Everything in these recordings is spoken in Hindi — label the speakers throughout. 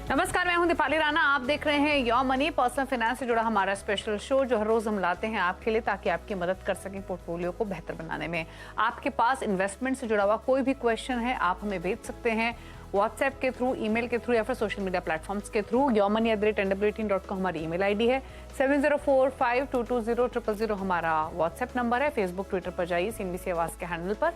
Speaker 1: नमस्कार, मैं हूं दीपाली राणा। आप देख रहे हैं योर मनी, पर्सनल फाइनेंस से जुड़ा हमारा स्पेशल शो जो हर रोज हम लाते हैं आपके लिए, ताकि आपकी मदद कर सकें पोर्टफोलियो को बेहतर बनाने में। आपके पास इन्वेस्टमेंट से जुड़ा हुआ कोई भी क्वेश्चन है, आप हमें भेज सकते हैं व्हाट्सएप के थ्रू, ईमेल के थ्रू या फिर सोशल मीडिया प्लेटफॉर्म्स के थ्रू। yourmoney@nw18.com हमारी ईमेल आईडी है। 7045220000 हमारा व्हाट्सएप नंबर है। फेसबुक, ट्विटर पर जाइए, CNBC आवाज के हैंडल पर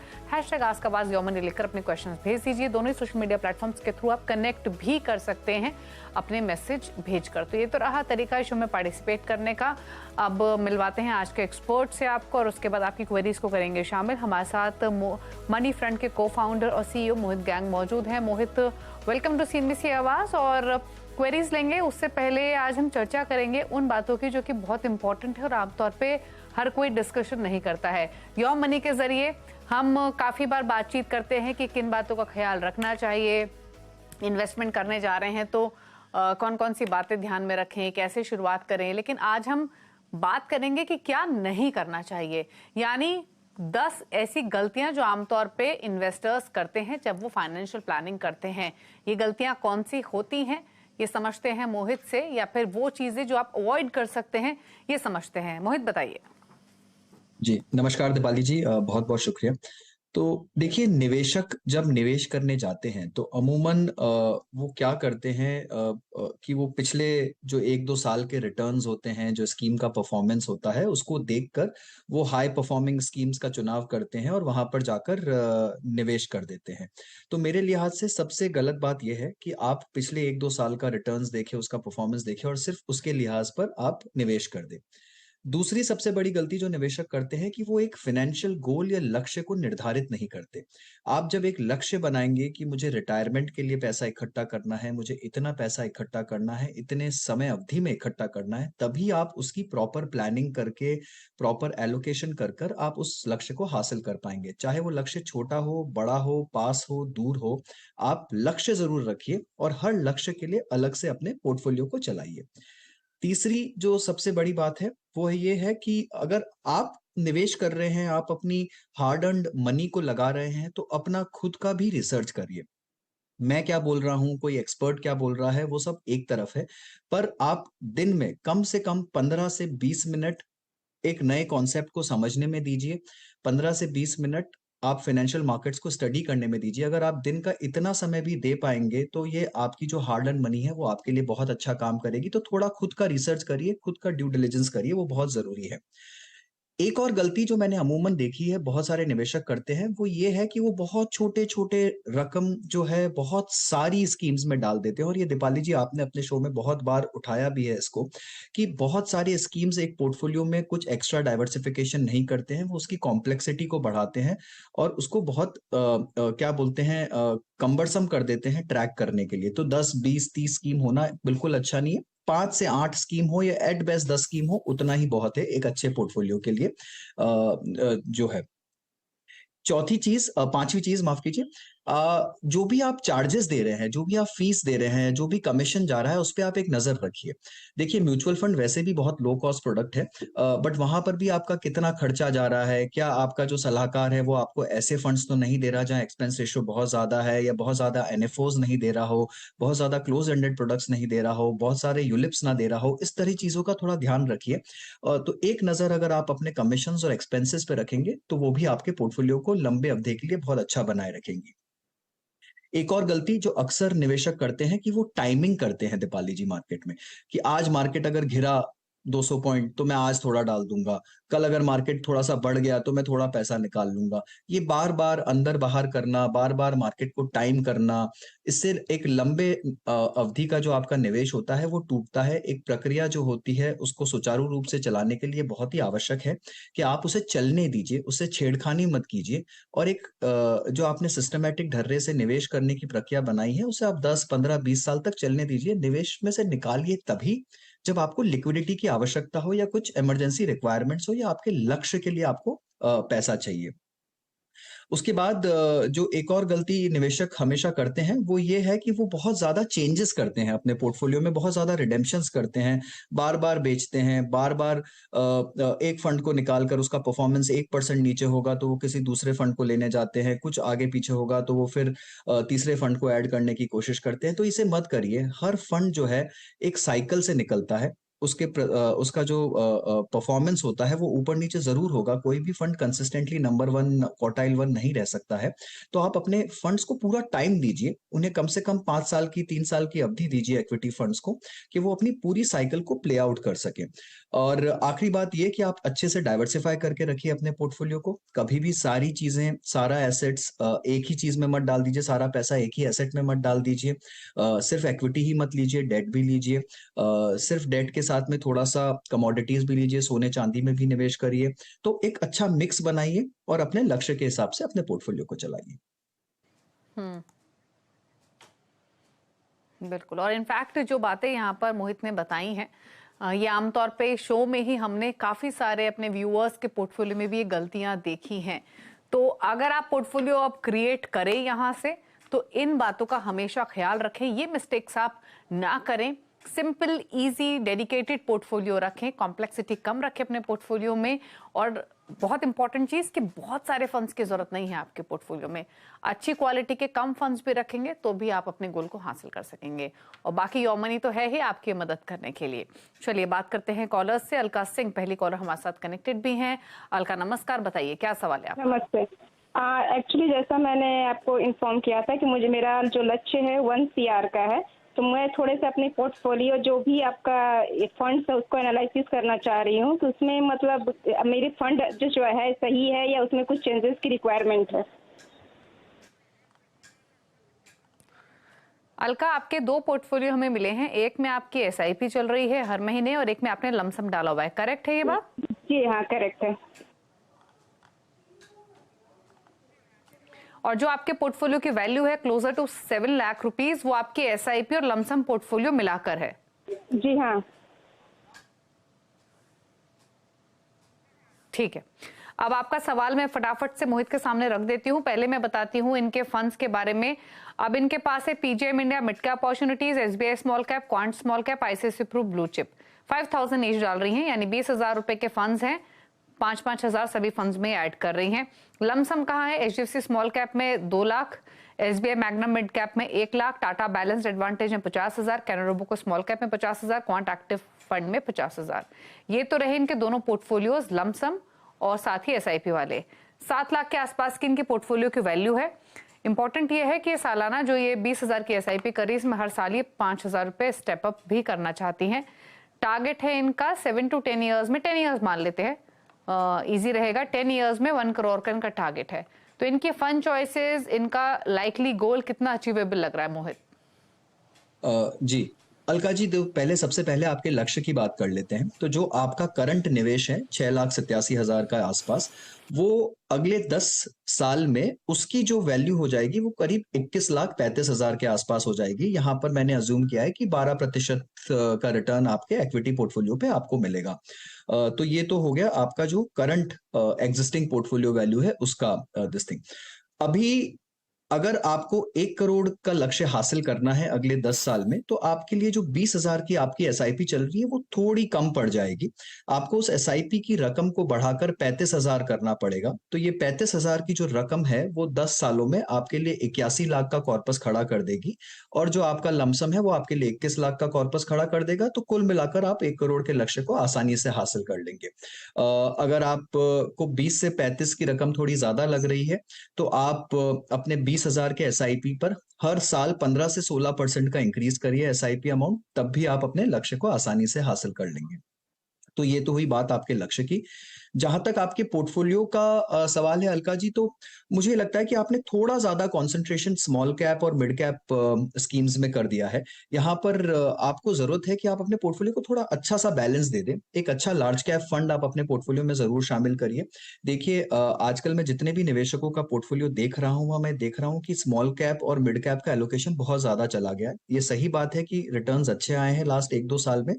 Speaker 1: #आस्कआवाज योर मनी लिखकर अपने क्वेश्चंस भेज दीजिए। दोनों ही सोशल मीडिया प्लेटफॉर्म्स के थ्रू आप कनेक्ट भी कर सकते हैं अपने मैसेज भेजकर। तो ये तो रहा तरीका शो में पार्टिसिपेट करने का। अब मिलवाते हैं आज के एक्सपर्ट से आपको, और उसके बाद आपकी क्वेरीज को करेंगे शामिल। हमारे साथ मनी फ्रंट के को-फाउंडर और CEO मोहित गैंग मौजूद हैं। मोहित, वेलकम टू CNBC आवाज। और क्वेरीज लेंगे, उससे पहले आज हम चर्चा करेंगे उन बातों की जो कि बहुत इंपॉर्टेंट है और आमतौर पे हर कोई डिस्कशन नहीं करता है। योर मनी के जरिए हम काफी बार बातचीत करते हैं कि किन बातों का ख्याल रखना चाहिए, इन्वेस्टमेंट करने जा रहे हैं तो कौन कौन सी बातें ध्यान में रखें, कैसे शुरुआत करें। लेकिन आज हम बात करेंगे कि क्या नहीं करना चाहिए, यानी 10 ऐसी गलतियां जो आमतौर पे इन्वेस्टर्स करते हैं जब वो फाइनेंशियल प्लानिंग करते हैं। ये गलतियां कौन सी होती हैं, ये समझते हैं मोहित से, या फिर वो चीजें जो आप अवॉइड कर सकते हैं, ये समझते हैं। मोहित, बताइए।
Speaker 2: जी, नमस्कार दीपाली जी, बहुत बहुत शुक्रिया। तो देखिए, निवेशक जब निवेश करने जाते हैं तो अमूमन वो क्या करते हैं कि वो पिछले जो 1-2 साल के रिटर्न्स होते हैं, जो स्कीम का परफॉर्मेंस होता है, उसको देखकर वो हाई परफॉर्मिंग स्कीम्स का चुनाव करते हैं और वहां पर जाकर निवेश कर देते हैं। तो मेरे लिहाज से सबसे गलत बात यह है कि आप पिछले 1-2 साल का रिटर्न्स देखें, उसका परफॉर्मेंस देखें और सिर्फ उसके लिहाज पर आप निवेश कर दें। दूसरी सबसे बड़ी गलती जो निवेशक करते हैं कि वो एक फाइनेंशियल गोल या लक्ष्य को निर्धारित नहीं करते। आप जब एक लक्ष्य बनाएंगे कि मुझे रिटायरमेंट के लिए पैसा इकट्ठा करना है, मुझे इतना पैसा इकट्ठा करना है, इतने समय अवधि में इकट्ठा करना है, तभी आप उसकी प्रॉपर प्लानिंग करके, प्रॉपर एलोकेशन कर कर आप उस लक्ष्य को हासिल कर पाएंगे। चाहे वो लक्ष्य छोटा हो, बड़ा हो, पास हो, दूर हो, आप लक्ष्य जरूर रखिए और हर लक्ष्य के लिए अलग से अपने पोर्टफोलियो को चलाइए। तीसरी जो सबसे बड़ी बात है वो ये है कि अगर आप निवेश कर रहे हैं, आप अपनी हार्ड अर्न्ड मनी को लगा रहे हैं, तो अपना खुद का भी रिसर्च करिए। मैं क्या बोल रहा हूँ, कोई एक्सपर्ट क्या बोल रहा है, वो सब एक तरफ है, पर आप दिन में कम से कम 15 से 20 मिनट एक नए कॉन्सेप्ट को समझने में दीजिए। 15 से 20 मिनट आप फाइनेंशियल मार्केट्स को स्टडी करने में दीजिए। अगर आप दिन का इतना समय भी दे पाएंगे तो ये आपकी जो हार्ड अर्न मनी है वो आपके लिए बहुत अच्छा काम करेगी। तो थोड़ा खुद का रिसर्च करिए, खुद का ड्यू डिलिजेंस करिए, वो बहुत जरूरी है। एक और गलती जो मैंने अमूमन देखी है बहुत सारे निवेशक करते हैं वो ये है कि वो बहुत छोटे छोटे रकम जो है बहुत सारी स्कीम्स में डाल देते हैं। और ये दीपाली जी आपने अपने शो में बहुत बार उठाया भी है इसको, कि बहुत सारी स्कीम्स एक पोर्टफोलियो में कुछ एक्स्ट्रा डाइवर्सिफिकेशन नहीं करते हैं, वो उसकी कॉम्प्लेक्सिटी को बढ़ाते हैं और उसको बहुत क्या बोलते हैं, कम्बरसम कर देते हैं ट्रैक करने के लिए। तो 10, 20, 30 स्कीम होना बिल्कुल अच्छा नहीं है। 5 से 8 स्कीम हो या एट बेस्ट 10 स्कीम हो, उतना ही बहुत है एक अच्छे पोर्टफोलियो के लिए। जो है चौथी चीज, पांचवी चीज माफ कीजिए, जो भी आप चार्जेस दे रहे हैं, जो भी आप फीस दे रहे हैं, जो भी कमीशन जा रहा है, उस पर आप एक नजर रखिए। देखिए, म्यूचुअल फंड वैसे भी बहुत लो कॉस्ट प्रोडक्ट है, बट वहां पर भी आपका कितना खर्चा जा रहा है, क्या आपका जो सलाहकार है वो आपको ऐसे फंड्स तो नहीं दे रहा जहां एक्सपेंस रेशियो बहुत ज्यादा है, या बहुत ज्यादा एनएफओज नहीं दे रहा हो, बहुत ज्यादा क्लोज एंडेड प्रोडक्ट्स नहीं दे रहा हो, बहुत सारे यूलिप्स ना दे रहा हो। इस तरह चीजों का थोड़ा ध्यान रखिए। तो एक नजर अगर आप अपने कमीशंस और एक्सपेंसेस पे रखेंगे तो वो भी आपके पोर्टफोलियो को लंबे अवधि के लिए बहुत अच्छा बनाए रखेंगी। एक और गलती जो अक्सर निवेशक करते हैं कि वो टाइमिंग करते हैं दीपाली जी मार्केट में, कि आज मार्केट अगर घिरा 200 पॉइंट तो मैं आज थोड़ा डाल दूंगा, कल अगर मार्केट थोड़ा सा बढ़ गया तो मैं थोड़ा पैसा निकाल लूंगा। ये बार बार अंदर बाहर करना, बार बार मार्केट को टाइम करना, इससे एक लंबे अवधि का जो आपका निवेश होता है वो टूटता है। एक प्रक्रिया जो होती है उसको सुचारू रूप से चलाने के लिए बहुत ही आवश्यक है कि आप उसे चलने दीजिए, उससे छेड़खानी मत कीजिए। और एक जो आपने सिस्टमेटिक ढर्रे से निवेश करने की प्रक्रिया बनाई है उसे आप 10, 15, 20 साल तक चलने दीजिए। निवेश में से निकालिए तभी जब आपको लिक्विडिटी की आवश्यकता हो, या कुछ इमरजेंसी रिक्वायरमेंट्स हो, या आपके लक्ष्य के लिए आपको पैसा चाहिए। उसके बाद जो एक और गलती निवेशक हमेशा करते हैं वो ये है कि वो बहुत ज्यादा चेंजेस करते हैं अपने पोर्टफोलियो में, बहुत ज्यादा रिडेम्पशंस करते हैं, बार बार बेचते हैं, बार बार एक फंड को निकाल कर उसका परफॉर्मेंस 1% नीचे होगा तो वो किसी दूसरे फंड को लेने जाते हैं, कुछ आगे पीछे होगा तो वो फिर तीसरे फंड को ऐड करने की कोशिश करते हैं। तो इसे मत करिए। हर फंड जो है एक साइकिल से निकलता है। उसका जो परफॉर्मेंस होता है वो ऊपर नीचे जरूर होगा। कोई भी fund consistently number one quartile one नहीं रह सकता है। तो आप अपने फंड्स को पूरा टाइम दीजिए, उन्हें कम से कम 5 साल की 3 साल की अवधि दीजिए एक्विटी फंड्स को, कि वो अपनी पूरी साइकिल को प्ले आउट कर सके। और आखिरी बात ये कि आप अच्छे से डाइवर्सिफाई करके रखिए अपने पोर्टफोलियो को। कभी भी सारी चीजें, सारा एसेट्स एक ही चीज में मत डाल दीजिए, सारा पैसा एक ही एसेट में मत डाल दीजिए। सिर्फ एक्विटी ही मत लीजिए, डेट भी लीजिए। सिर्फ डेट के साथ में थोड़ा सा कमोडिटीज भी लीजिए, सोने चांदी में भी निवेश करिए। तो एक अच्छा मिक्स बनाइए और अपने लक्ष्य के हिसाब से अपने पोर्टफोलियो को चलाइए।
Speaker 1: बिल्कुल। और इनफैक्ट जो बातें यहाँ पर मोहित ने बताई हैं, ये आमतौर पे शो में ही हमने काफी सारे अपने व्यूअर्स के पोर्टफोलियो में भी ये गलतियां देखी हैं। तो अगर आप पोर्टफोलियो अब क्रिएट करें यहाँ से, तो इन बातों का हमेशा ख्याल रखें, ये मिस्टेक्स आप ना करें। सिंपल, इजी, डेडिकेटेड पोर्टफोलियो रखें, कॉम्प्लेक्सिटी कम रखें अपने पोर्टफोलियो में। और बहुत इंपॉर्टेंट चीज कि बहुत सारे फंड्स की जरूरत नहीं है आपके पोर्टफोलियो में। अच्छी क्वालिटी के कम फंड्स भी रखेंगे तो भी आप अपने गोल को हासिल कर सकेंगे। और बाकी योर मनी तो है ही आपकी मदद करने के लिए। चलिए बात करते हैं कॉलर्स से। अलका सिंह पहली कॉलर हमारे साथ कनेक्टेड भी हैं। अलका नमस्कार, बताइए क्या सवाल है आपका?
Speaker 3: नमस्ते। एक्चुअली जैसा मैंने आपको इन्फॉर्म किया था कि मुझे मेरा जो लक्ष्य है 1 CR का है, तो मैं थोड़े से अपने पोर्टफोलियो जो भी आपका फंड्स है उसको एनालिसिस करना चाह रही हूँ। तो उसमें मतलब मेरे फंड जो है सही है या उसमें कुछ चेंजेस की रिक्वायरमेंट है?
Speaker 1: अलका, आपके 2 पोर्टफोलियो हमें मिले हैं। एक में आपकी SIP चल रही है हर महीने और एक में आपने लमसम डाला हुआ है, करेक्ट है ये बात?
Speaker 3: जी हाँ, करेक्ट है।
Speaker 1: और जो आपके पोर्टफोलियो की वैल्यू है क्लोजर टू 7 लाख रुपीस, वो आपकी SIP और लमसम पोर्टफोलियो मिलाकर है?
Speaker 3: जी हाँ।
Speaker 1: ठीक है। अब आपका सवाल मैं फटाफट से मोहित के सामने रख देती हूँ। पहले मैं बताती हूँ इनके फंड्स के बारे में। अब इनके पास है PGIM India mid cap opportunities, SBI small cap, quant small cap, ICICI Pru blue chip. 5000 each डाल रही हैं, यानी 20,000 रुपए के फंड्स हैं। 5-5 हजार सभी फंड्स में ऐड कर रही हैं। लमसम कहाँ है? HDFC स्मॉल कैप में 2 lakh, SBI magnum mid cap में 1 लाख, टाटा बैलेंस्ड एडवांटेज में 50,000, कैनरा रोबको स्मॉल कैप में 50,000, क्वांट एक्टिव फंड में 50,000। ये तो रहे इनके दोनों पोर्टफोलियोज, लमसम और साथ ही SIP वाले। 7 लाख के आसपास की इनकी पोर्टफोलियो की वैल्यू है। इंपॉर्टेंट ये है कि सालाना जो ये 20,000 की SIP करी, इसमें हर साल ये 5,000 रुपए स्टेप अप भी करना चाहती हैं। टारगेट है इनका 7 to 10 ईयर्स में, 10 ईयर्स मान लेते हैं, इजी रहेगा। 10 ईयर्स में 1 करोड़ का इनका टारगेट है। तो इनकी फंड चॉइसेस, इनका लाइकली गोल कितना अचीवेबल लग रहा है मोहित?
Speaker 2: जी अलका जी, तो सबसे पहले आपके लक्ष्य की बात कर लेते हैं। तो जो आपका करंट निवेश है 6,87,000 का आसपास, वो अगले 10 साल में उसकी जो वैल्यू हो जाएगी वो करीब 21,35,000 के आसपास हो जाएगी। यहाँ पर मैंने अज्यूम किया है कि 12% का रिटर्न आपके एक्विटी पोर्टफोलियो पे आपको मिलेगा। तो ये तो हो गया आपका जो करंट एग्जिस्टिंग पोर्टफोलियो वैल्यू है उसका दिस थिंग। अभी अगर आपको 1 करोड़ का लक्ष्य हासिल करना है अगले 10 साल में, तो आपके लिए जो 20,000 की आपकी SIP चल रही है वो थोड़ी कम पड़ जाएगी। आपको उस SIP की रकम को बढ़ाकर 35,000 करना पड़ेगा। तो ये 35,000 की जो रकम है वो 10 सालों में आपके लिए 81 लाख का कॉर्पस खड़ा कर देगी। और जो आपका लमसम है वो आपके लिए 21 लाख का कॉर्पस खड़ा कर देगा। तो कुल मिलाकर आप 1 करोड़ के लक्ष्य को आसानी से हासिल कर लेंगे। अगर आप को 20 से 35 की रकम थोड़ी ज्यादा लग रही है, तो आप अपने 20,000 के SIP पर हर साल 15 से 16% का इंक्रीज करिए SIP अमाउंट, तब भी आप अपने लक्ष्य को आसानी से हासिल कर लेंगे। तो ये तो हुई बात आपके लक्ष्य की। जहां तक आपके पोर्टफोलियो का सवाल है अलका जी, तो मुझे लगता है कि आपने थोड़ा ज्यादा कंसंट्रेशन स्मॉल कैप और मिड कैप स्कीम्स में कर दिया है। यहाँ पर आपको जरूरत है कि आप अपने पोर्टफोलियो को थोड़ा अच्छा सा बैलेंस दे दें। एक अच्छा लार्ज कैप फंड आप अपने पोर्टफोलियो में जरूर शामिल करिए। देखिए, आजकल मैं जितने भी निवेशकों का पोर्टफोलियो देख रहा हूँ, मैं देख रहा हूँ कि स्मॉल कैप और मिड कैप का एलोकेशन बहुत ज्यादा चला गया है। ये सही बात है कि रिटर्न्स अच्छे आए हैं लास्ट 1-2 साल में,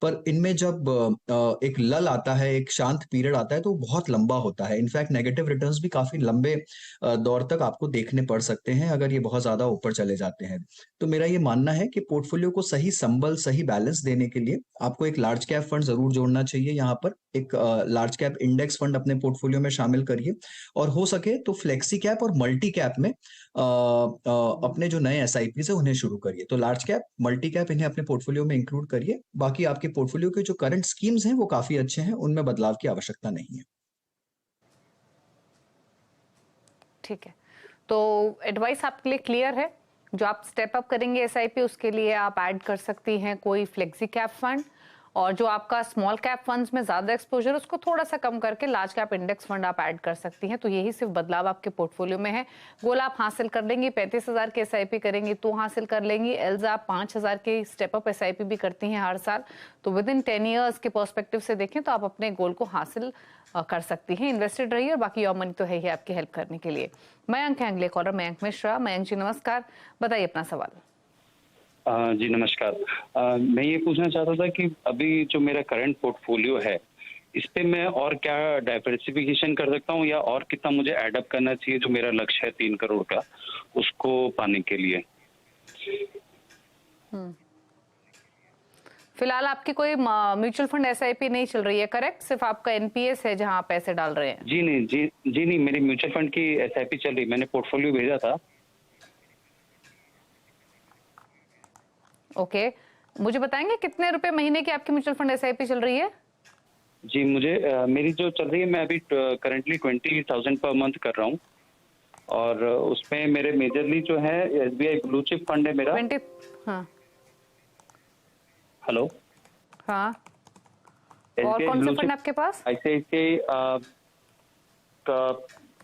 Speaker 2: पर इनमें जब एक लल आता है, एक शांत पीरियड आता है तो वो बहुत लंबा होता है। इनफैक्ट नेगेटिव रिटर्न्स भी काफी लंबे दौर तक आपको देखने पड़ सकते हैं अगर ये बहुत ज्यादा ऊपर चले जाते हैं। तो मेरा ये मानना है कि पोर्टफोलियो को सही संबल, सही बैलेंस देने के लिए आपको एक लार्ज कैप फंड जरूर जोड़ना चाहिए। यहाँ पर एक लार्ज कैप इंडेक्स फंड अपने पोर्टफोलियो में शामिल करिए, और हो सके तो फ्लेक्सी कैप और मल्टी कैप में अपने जो नए एसआईपीज है उन्हें शुरू करिए। तो लार्ज कैप, मल्टी कैप, इन्हें अपने पोर्टफोलियो में इंक्लूड करिए। बाकी आपके पोर्टफोलियो के जो करंट स्कीम्स हैं वो काफी अच्छे हैं, उनमें बदलाव की आवश्यकता नहीं है।
Speaker 1: ठीक है, तो एडवाइस आपके लिए क्लियर है। जो आप स्टेप अप करेंगे एसआईपी, उसके लिए आप ऐड कर सकती हैं कोई फ्लेक्सी कैप फंड, और जो आपका स्मॉल कैप फंड्स में ज्यादा एक्सपोजर उसको थोड़ा सा कम करके लार्ज कैप इंडेक्स फंड आप ऐड कर सकती हैं। तो यही सिर्फ बदलाव आपके पोर्टफोलियो में है। गोल आप हासिल कर लेंगी, 35,000 के एसआईपी करेंगी तो हासिल कर लेंगी। एल्स आप 5,000 के स्टेप अप एसआईपी भी करती हैं हर साल, तो विद इन 10 ईयर्स के पर्सपेक्टिव से देखें तो आप अपने गोल को हासिल कर सकती हैं। इन्वेस्टेड रहिए, और बाकी योर मनी तो है ही आपकी हेल्प करने के लिए। मयंक है अगले कॉलर, मयंक मिश्रा। मयंक जी नमस्कार, बताइए अपना सवाल।
Speaker 4: जी नमस्कार। मैं ये पूछना चाहता था कि अभी जो मेरा करंट पोर्टफोलियो है, इस पे मैं और क्या डाइवर्सिफिकेशन कर सकता हूँ, या और कितना मुझे एडअप करना चाहिए जो मेरा लक्ष्य है 3 करोड़ का, उसको पाने के लिए।
Speaker 1: फिलहाल आपकी कोई म्यूचुअल फंड एसआईपी नहीं चल रही है, करेक्ट? सिर्फ आपका एनपीएस है जहां आप पैसे डाल रहे हैं।
Speaker 4: जी नहीं, मेरी म्यूचुअल फंड की एसआईपी चल रही। मैंने पोर्टफोलियो भेजा था।
Speaker 1: ओके, मुझे बताएंगे कितने रुपए महीने की आपकी म्यूचुअल फंड एसआईपी चल रही है?
Speaker 4: जी मुझे मेरी जो चल रही है, मैं अभी करंटली 20,000 पर मंथ कर रहा हूँ, और उसमें मेरे मेजरली जो है एसबीआई ब्लू चिप फंड है मेरा।
Speaker 1: 20। हाँ
Speaker 4: हेलो।
Speaker 1: हाँ, और कौन से फंड आपके पास?
Speaker 4: ICICI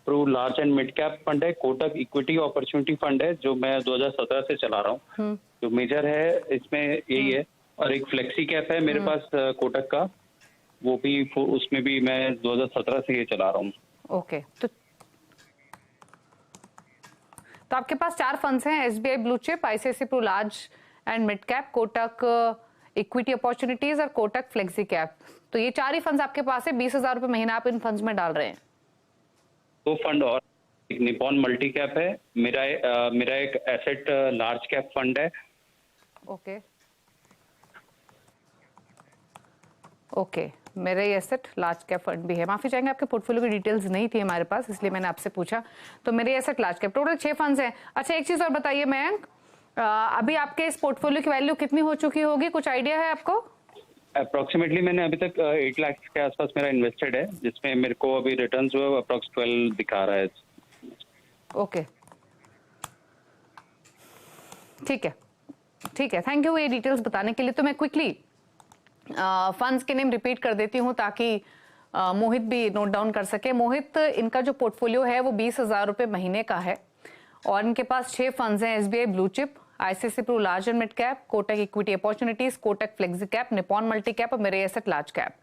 Speaker 4: Pru large and mid cap fund है, कोटक इक्विटी अपॉर्चुनिटी फंड है जो मैं 2017 से चला रहा हूँ। जो मेजर है इसमें यही है, और एक फ्लेक्सी कैप है मेरे पास कोटक का, वो भी उसमें भी मैं 2017 से ये चला रहा हूँ।
Speaker 1: ओके, तो आपके पास 4 फंड्स हैं, SBI blue chip, ICICI Pru large and mid cap, Kotak equity opportunities और कोटक फ्लेक्सी कैप। तो ये 4 ही फंड्स आपके पास है। 20,000 रुपए महीना आप इन फंड्स में डाल रहे हैं।
Speaker 4: 2 फंड और, एक निपॉन मल्टी कैप है मेरा एक एसेट लार्ज कैप फंड है।
Speaker 1: ओके, मेरे एसेट लार्ज कैप फंड भी है। माफी चाहेंगे, आपके पोर्टफोलियो की डिटेल्स नहीं थी हमारे पास, इसलिए मैंने आपसे पूछा। तो मेरे asset large cap, total 6 funds हैं। अच्छा, एक चीज और बताइए मयंक, अभी आपके इस पोर्टफोलियो की वैल्यू कितनी हो चुकी होगी, कुछ आइडिया है आपको?
Speaker 4: अप्रोक्सीमेटली मैंने अभी तक 8 लाख के आसपास मेरा इन्वेस्टेड है, जिसमें मेरे को अभी रिटर्न्स हुए अप्रोक्स 12 दिखा रहा है।
Speaker 1: ओके, ठीक है, थैंक यू ये डिटेल्स बताने के लिए। तो मैं क्विकली फंड्स के नेम रिपीट कर देती हूँ ताकि मोहित भी नोट डाउन कर सके। मोहित, इनका जो पोर्टफोलियो है वो 20,000 रुपए महीने का है, और इनके पास 6 फंड्स हैं, SBI blue chip, ICICI Pru large and mid cap, Kotak equity opportunities, Kotak flexi cap, Nippon multi cap और मेरे एसेट लार्ज कैप।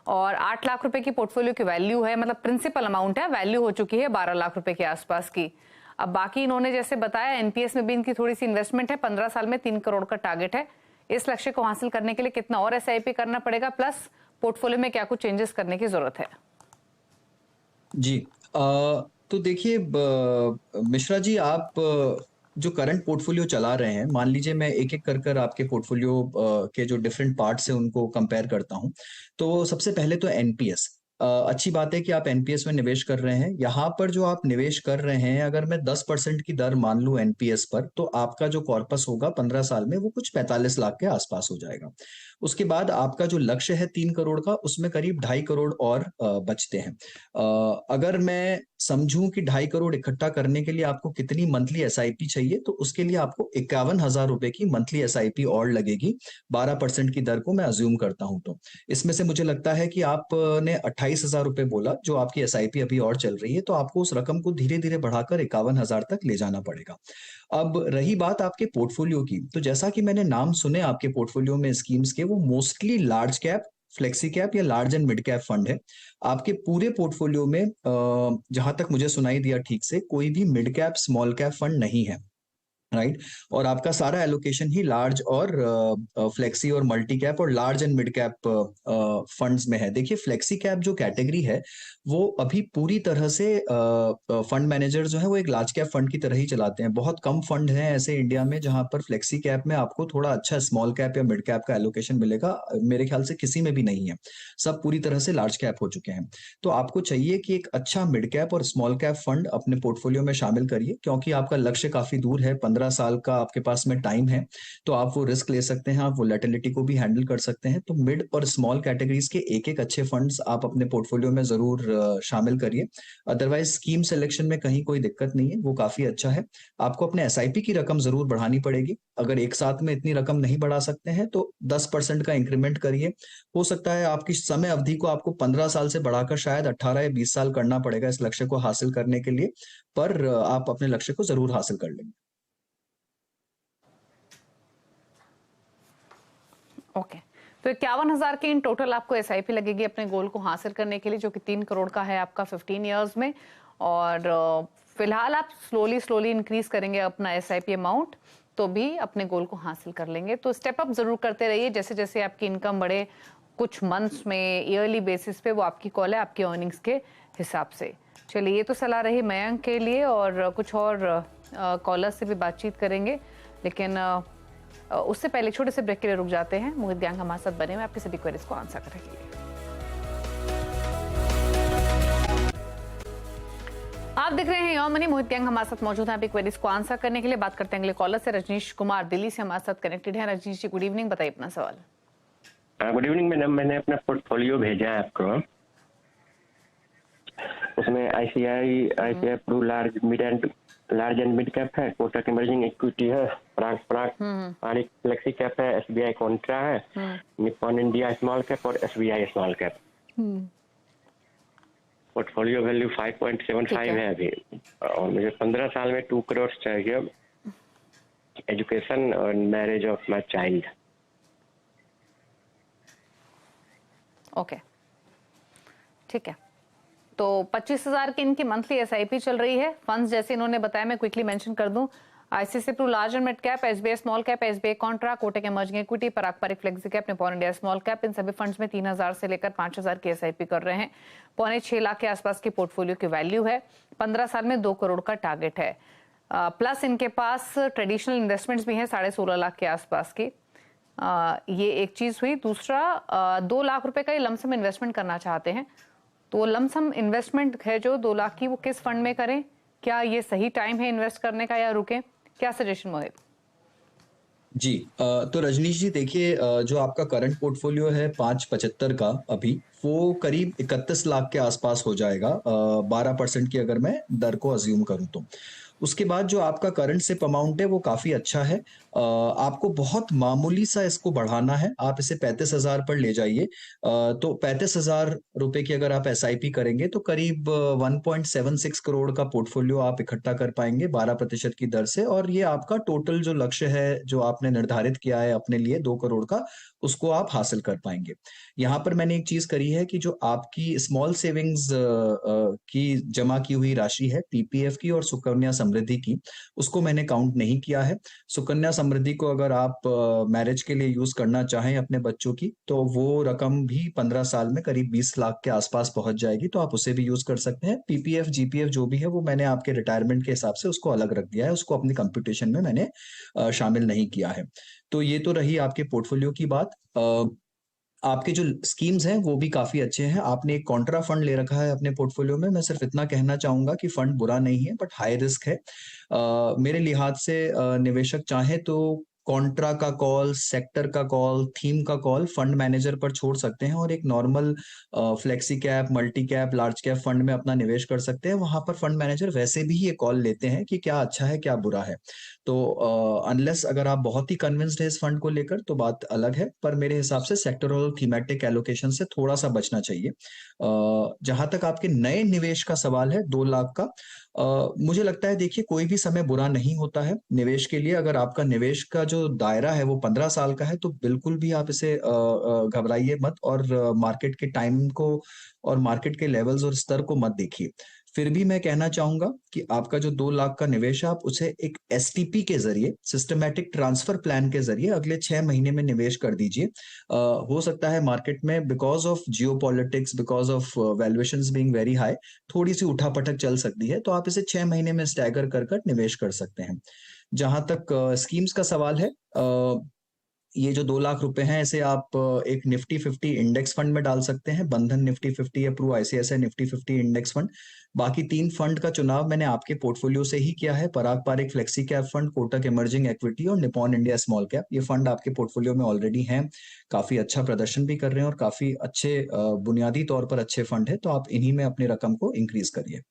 Speaker 1: और 8 लाख रुपए की पोर्टफोलियो की वैल्यू है, मतलब प्रिंसिपल अमाउंट है, वैल्यू हो चुकी है 12 लाख रुपए के आसपास की। अब बाकी इन्होंने जैसे बताया, एनपीएस में भी इनकी थोड़ी सी इन्वेस्टमेंट है। 15 साल में 3 करोड़ का टारगेट है। इस लक्ष्य को हासिल करने के लिए कितना और एसआईपी करना पड़ेगा, प्लस पोर्टफोलियो में क्या कुछ चेंजेस करने की जरूरत है?
Speaker 2: जी, तो देखिए मिश्रा जी, आप जो करंट पोर्टफोलियो चला रहे हैं, मान लीजिए मैं एक एक कर आपके पोर्टफोलियो के जो डिफरेंट पार्ट्स हैं उनको कंपेयर करता हूं। तो सबसे पहले तो एनपीएस, अच्छी बात है कि आप एनपीएस में निवेश कर रहे हैं। यहाँ पर जो आप निवेश कर रहे हैं, अगर मैं 10% की दर मान लूं एनपीएस पर, तो आपका जो कॉर्पस होगा 15 साल में वो कुछ 45 लाख के आसपास हो जाएगा। उसके बाद आपका जो लक्ष्य है 3 करोड़ का, उसमें करीब 2.5 करोड़ और बचते हैं। अगर मैं समझूं कि 2.5 करोड़ इकट्ठा करने के लिए आपको कितनी मंथली एसआईपी चाहिए, तो उसके लिए आपको 51,000 रुपए की मंथली एसआईपी और लगेगी। 12% की दर को मैं अज्यूम करता हूं, तो इसमें से मुझे लगता है कि आपने 28,000 रुपए बोला जो आपकी एसआईपी अभी और चल रही है, तो आपको उस रकम को धीरे धीरे बढ़ाकर 51,000 तक ले जाना पड़ेगा। अब रही बात आपके पोर्टफोलियो की, तो जैसा कि मैंने नाम सुने आपके पोर्टफोलियो में स्कीम्स के, वो mostly large cap, flexi cap या large and mid cap fund है। आपके पूरे पोर्टफोलियो में जहां तक मुझे सुनाई दिया ठीक से, कोई भी mid cap small cap fund नहीं है। राइट। और आपका सारा एलोकेशन ही लार्ज और फ्लेक्सी और मल्टी कैप और large and mid cap funds में है। देखिए फ्लेक्सी कैप जो कैटेगरी है वो अभी पूरी तरह से फंड मैनेजर जो है वो एक लार्ज कैप फंड की तरह ही चलाते हैं। बहुत कम फंड हैं ऐसे इंडिया में जहां पर फ्लेक्सी कैप में आपको थोड़ा अच्छा स्मॉल कैप या मिड कैप का एलोकेशन मिलेगा। मेरे ख्याल से किसी में भी नहीं है, सब पूरी तरह से लार्ज कैप हो चुके हैं। तो आपको चाहिए कि एक अच्छा मिड कैप और स्मॉल कैप फंड अपने पोर्टफोलियो में शामिल करिए, क्योंकि आपका लक्ष्य काफी दूर है, 15 साल का आपके पास में टाइम है, तो आप वो रिस्क ले सकते हैं, आप वोलेटिलिटी को भी हैंडल कर सकते हैं। तो मिड और स्मॉल कैटेगरीज के एक एक अच्छे फंड्स आप अपने पोर्टफोलियो में जरूर शामिल करिए। अदरवाइज स्कीम सिलेक्शन में कहीं कोई दिक्कत नहीं है, वो काफी अच्छा है। आपको अपने एसआईपी की रकम जरूर बढ़ानी पड़ेगी। अगर एक साथ में इतनी रकम नहीं बढ़ा सकते हैं तो 10% का इंक्रीमेंट करिए। हो सकता है आपकी समय अवधि को आपको 15 साल से बढ़ाकर शायद 18 या 20 साल करना पड़ेगा इस लक्ष्य को हासिल करने के लिए, पर आप अपने लक्ष्य को जरूर हासिल कर लेंगे।
Speaker 1: ओके, तो 51,000 की इन टोटल आपको एसआईपी लगेगी अपने गोल को हासिल करने के लिए, जो कि 3 करोड़ का है आपका 15 इयर्स में। और फिलहाल आप स्लोली इंक्रीज करेंगे अपना एसआईपी अमाउंट तो भी अपने गोल को हासिल कर लेंगे। तो स्टेप अप जरूर करते रहिए, जैसे जैसे आपकी इनकम बढ़े, कुछ मंथ्स में, ईयरली बेसिस पे, वो आपकी कॉल है, आपकी अर्निंग्स के हिसाब से। चलिए, ये तो सलाह रही मयंक के लिए, और कुछ और कॉलर से भी बातचीत करेंगे, लेकिन उससे पहले छोटे से ब्रेक के लिए रुक जाते हैं। मोहित गैंग हमारे साथ बने हुए आपकी सभी क्वेरीज को आंसर करेंगे। आप देख रहे हैं योर मनी, मोहित गैंग हमारे साथ मौजूद है आपकी क्वेरीज को आंसर करने के लिए। बात करते हैं अगले कॉलर से। रजनीश कुमार दिल्ली से हमारे साथ कनेक्टेड है। रजनीश जी, गुड इवनिंग, बताइए अपना सवाल।
Speaker 5: गुड इवनिंग मैडम, मैंने अपना पोर्टफोलियो भेजा है आपको। उसमें ICICI Pru large and mid cap है, कोटक इमर्जिंग इक्विटी है, प्राग फ्लेक्सी कैप है, एसबीआई कॉन्ट्रा है, निप्पॉन इंडिया स्मॉल कैप और SBI small cap. Portfolio value 5.75 है अभी, और मुझे 15 साल में 2 करोड़ चाहिए, एजुकेशन और marriage of my child.
Speaker 1: Okay, ठीक है। तो 25,000 की इनकी मंथली एसआईपी चल रही है। फंड्स जैसे इन्होंने बताया, मैं क्विकली मेंशन कर दूं, ICICI Pru large and mid cap, SBI small cap, SBI contra, Kotak emerging equity, पारंपरिक flexi cap, Nippon India small cap, इन सभी फंड्स में 3,000 से लेकर 5,000 की एसआईपी कर रहे हैं। 6.25 लाख के आसपास की पोर्टफोलियो की वैल्यू है। 15 साल में 2 करोड़ का टारगेट है। प्लस इनके पास ट्रेडिशनल इन्वेस्टमेंट्स भी हैं 16.5 लाख के आसपास की। ये एक चीज हुई। दूसरा, 2 लाख रुपए का ये लमसम इन्वेस्टमेंट करना चाहते हैं, तो लमसम इन्वेस्टमेंट है जो 2 लाख की, वो किस फंड में करें? क्या ये सही टाइम है इन्वेस्ट करने का या रुकें? क्या सजेशन मोहित?
Speaker 2: जी, तो रजनीश जी देखिए, जो आपका करंट पोर्टफोलियो है 5.75 का अभी, वो करीब 31 लाख के आसपास हो जाएगा, 12% की अगर मैं दर को अज्यूम करूं तो। उसके बाद जो आपका करंट सिप अमाउंट है वो काफी अच्छा है। आपको बहुत मामूली सा इसको बढ़ाना है, आप इसे 35,000 पर ले जाइए। तो 35,000 रुपए की अगर आप एसआईपी करेंगे तो करीब 1.76 करोड़ का पोर्टफोलियो आप इकट्ठा कर पाएंगे 12% की दर से। और ये आपका टोटल जो लक्ष्य है जो आपने निर्धारित किया है अपने लिए 2 करोड़ का, उसको आप हासिल कर पाएंगे। यहाँ पर मैंने एक चीज करी है कि जो आपकी स्मॉल सेविंग्स की जमा की हुई राशि है, पीपीएफ की और सुकन्या समृद्धि की, उसको मैंने काउंट नहीं किया है। सुकन्या समृद्धि को अगर आप मैरिज के लिए यूज करना चाहें अपने बच्चों की, तो वो रकम भी 15 साल में करीब 20 लाख के आसपास पहुंच जाएगी, तो आप उसे भी यूज कर सकते हैं। पीपीएफ जीपीएफ जो भी है वो मैंने आपके रिटायरमेंट के हिसाब से उसको अलग रख दिया है, उसको अपनी कंप्यूटेशन में मैंने शामिल नहीं किया है। तो ये तो रही आपके पोर्टफोलियो की बात। आपके जो स्कीम्स हैं वो भी काफी अच्छे हैं। आपने एक कॉन्ट्रा फंड ले रखा है अपने पोर्टफोलियो में। मैं सिर्फ इतना कहना चाहूंगा कि फंड बुरा नहीं है, बट हाई रिस्क है। मेरे लिहाज से निवेशक चाहे तो कॉन्ट्रा का कॉल, सेक्टर का कॉल, थीम का कॉल फंड मैनेजर पर छोड़ सकते हैं और एक normal flexi cap, multi cap, large cap fund में अपना निवेश कर सकते हैं। वहां पर फंड मैनेजर वैसे भी ये कॉल लेते हैं कि क्या अच्छा है क्या बुरा है। तो अनलेस अगर आप बहुत ही कन्विंस्ड है इस फंड को लेकर तो बात अलग है, पर मेरे हिसाब से सेक्टरल थीमेटिक एलोकेशन से थोड़ा सा बचना चाहिए। जहां तक आपके नए निवेश का सवाल है 2 लाख का, मुझे लगता है देखिए कोई भी समय बुरा नहीं होता है निवेश के लिए। अगर आपका निवेश का जो दायरा है वो 15 साल का है तो बिल्कुल भी आप इसे घबराइए मत, और मार्केट के टाइम को और मार्केट के लेवल्स और स्तर को मत देखिए। फिर भी मैं कहना चाहूंगा कि आपका जो 2 लाख का निवेश है, आप उसे एक एसटीपी के जरिए, सिस्टमैटिक ट्रांसफर प्लान के जरिए अगले 6 महीने में निवेश कर दीजिए। हो सकता है मार्केट में because of geopolitics, because of valuations being very high, थोड़ी सी उठापटक चल सकती है, तो आप इसे 6 महीने में स्टैगर कर निवेश कर सकते हैं। जहां तक स्कीम्स का सवाल है, ये जो 2 लाख रुपए हैं, इसे आप एक निफ्टी 50 इंडेक्स फंड में डाल सकते हैं, बंधन निफ्टी 50 या Pru ICICI Nifty 50 index fund. बाकी 3 फंड का चुनाव मैंने आपके पोर्टफोलियो से ही किया है, Parag Parikh flexi cap fund, Kotak emerging equity और निपॉन इंडिया स्मॉल कैप। ये फंड आपके पोर्टफोलियो में ऑलरेडी हैं, काफी अच्छा प्रदर्शन भी कर रहे हैं और काफी अच्छे बुनियादी तौर पर अच्छे फंड है, तो आप इन्हीं में अपनी रकम को इंक्रीज करिए।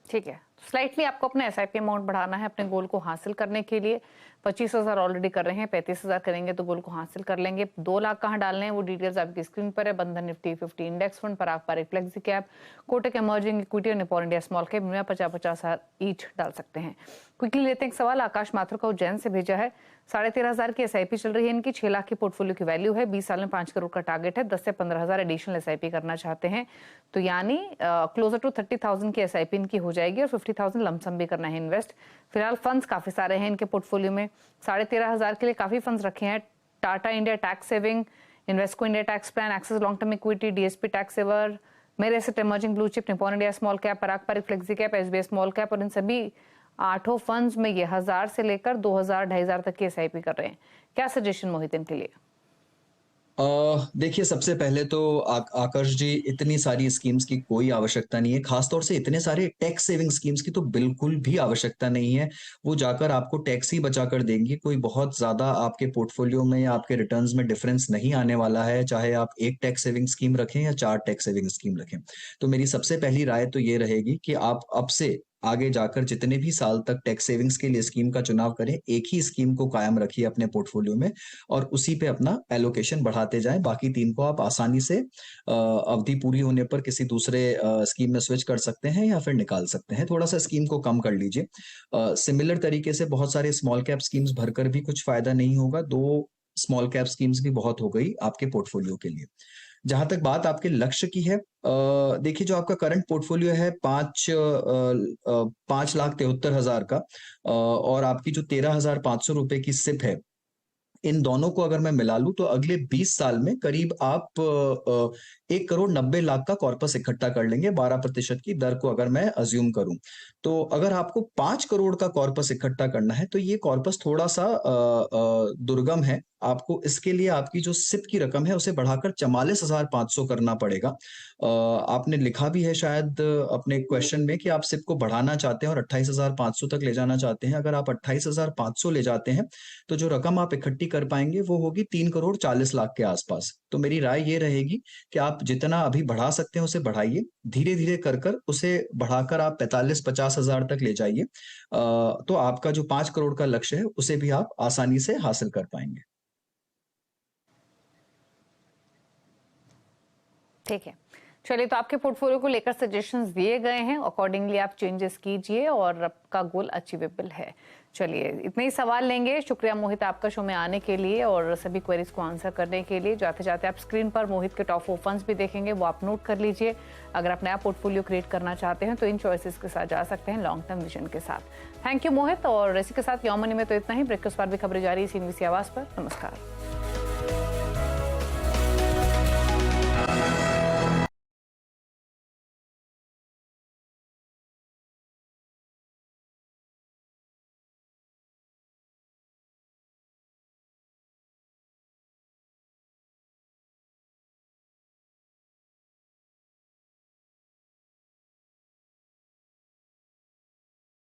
Speaker 1: ठीक है, स्लाइटली आपको अपना एसआईपी अमाउंट बढ़ाना है अपने गोल को हासिल करने के लिए। 25,000 ऑलरेडी कर रहे हैं, 35,000 करेंगे तो गोल को हासिल कर लेंगे। 2 लाख कहाँ डालने हैं वो डिटेल्स आपकी स्क्रीन पर है। Bandhan Nifty 50 index fund, Parag Parikh flexi cap, Kotak emerging equity और निपॉन इंडिया स्मॉल कैप में 50,000 ईच डाल सकते हैं। क्विकली लेते हैं एक सवाल आकाश माथुर का उज्जैन से भेजा है। 13,500 की एसआईपी चल रही है इनकी, 6 लाख की पोर्टफोलियो की वैल्यू है, 20 साल में 5 करोड़ का टारगेट है, 10 से 15,000 एडिशनल एसआईपी करना चाहते हैं, तो यानी क्लोजर टू 30,000 की एसआईपी इनकी हो जाएगी और 50,000 लमसम भी करना है इन्वेस्ट। फिलहाल फंड्स काफी सारे हैं इनके पोर्टफोलियो में, 13,500 के लिए काफी फंड्स रखे हैं। Tata India tax saving, Invesco India tax plan, Axis long term equity, DSP tax saver, Mirae asset emerging blue chip, Nippon India small cap, Parag Parikh flexi cap, SBI small cap, और इन सभी 8 फंड्स में ये 1,000 से लेकर 2,000 2,500 तक की एसआईपी कर रहे हैं। क्या सजेशन मोहित इनके लिए?
Speaker 2: देखिए, सबसे पहले तो आकर्ष जी, इतनी सारी स्कीम्स की कोई आवश्यकता नहीं है, खासतौर से इतने सारे टैक्स सेविंग स्कीम्स की तो बिल्कुल भी आवश्यकता नहीं है। वो जाकर आपको टैक्स ही बचा कर देंगी, कोई बहुत ज्यादा आपके पोर्टफोलियो में या आपके रिटर्न्स में डिफरेंस नहीं आने वाला है, चाहे आप एक टैक्स सेविंग स्कीम रखें या 4 टैक्स सेविंग स्कीम रखें। तो मेरी सबसे पहली राय तो ये रहेगी कि आप अब से आगे जाकर जितने भी साल तक टैक्स सेविंग्स के लिए स्कीम का चुनाव करें, एक ही स्कीम को कायम रखिए अपने पोर्टफोलियो में और उसी पे अपना एलोकेशन बढ़ाते जाएं। बाकी 3 को आप आसानी से अवधि पूरी होने पर किसी दूसरे स्कीम में स्विच कर सकते हैं या फिर निकाल सकते हैं। थोड़ा सा स्कीम को कम कर लीजिए। सिमिलर तरीके से बहुत सारे स्मॉल कैप स्कीम्स भरकर भी कुछ फायदा नहीं होगा, 2 स्मॉल कैप स्कीम्स भी बहुत हो गई आपके पोर्टफोलियो के लिए। जहां तक बात आपके लक्ष्य की है, देखिए, जो आपका करंट पोर्टफोलियो है 5,73,000 का, और आपकी जो 13,500 रुपए की सिप है, इन दोनों को अगर मैं मिला लूं तो अगले 20 साल में करीब आप 1,90,00,000 का कॉर्पस इकट्ठा कर लेंगे, 12% की दर को अगर मैं अज्यूम करूं। तो अगर आपको 5 करोड़ का कॉर्पस इकट्ठा करना है तो ये कॉर्पस थोड़ा सा दुर्गम है। आपको इसके लिए आपकी जो सिप की रकम है उसे बढ़ाकर 44,500 करना पड़ेगा। आपने लिखा भी है शायद अपने क्वेश्चन में कि आप सिप को बढ़ाना चाहते हैं और 28,500 तक ले जाना चाहते हैं। अगर आप 28,500 ले जाते हैं तो जो रकम आप इकट्ठी कर पाएंगे वो होगी 3,40,00,000 के आसपास। तो मेरी राय ये रहेगी कि आप जितना अभी बढ़ा सकते हैं उसे बढ़ाइए, धीरे धीरे कर उसे बढ़ाकर आप 45,000-50,000 तक ले जाइए। तो आपका जो 5 करोड़ का लक्ष्य है उसे भी आप आसानी से हासिल कर पाएंगे।
Speaker 1: ठीक है, चलिए, तो आपके पोर्टफोलियो को लेकर सजेशंस दिए गए हैं, अकॉर्डिंगली आप चेंजेस कीजिए और आपका गोल अचीवेबल है। चलिए, इतने ही सवाल लेंगे। शुक्रिया मोहित आपका शो में आने के लिए और सभी क्वेरीज को आंसर करने के लिए। जाते जाते आप स्क्रीन पर मोहित के टॉप 4 फंड्स भी देखेंगे, वो आप नोट कर लीजिए। अगर आप नया पोर्टफोलियो क्रिएट करना चाहते हैं तो इन चॉइसेस के साथ जा सकते हैं, लॉन्ग टर्म विजन के साथ। थैंक यू मोहित, और इसी के साथ यौमनी में तो इतना ही। ब्रेक के बाद भी खबरें जारी है CNBC आवाज पर। नमस्कार।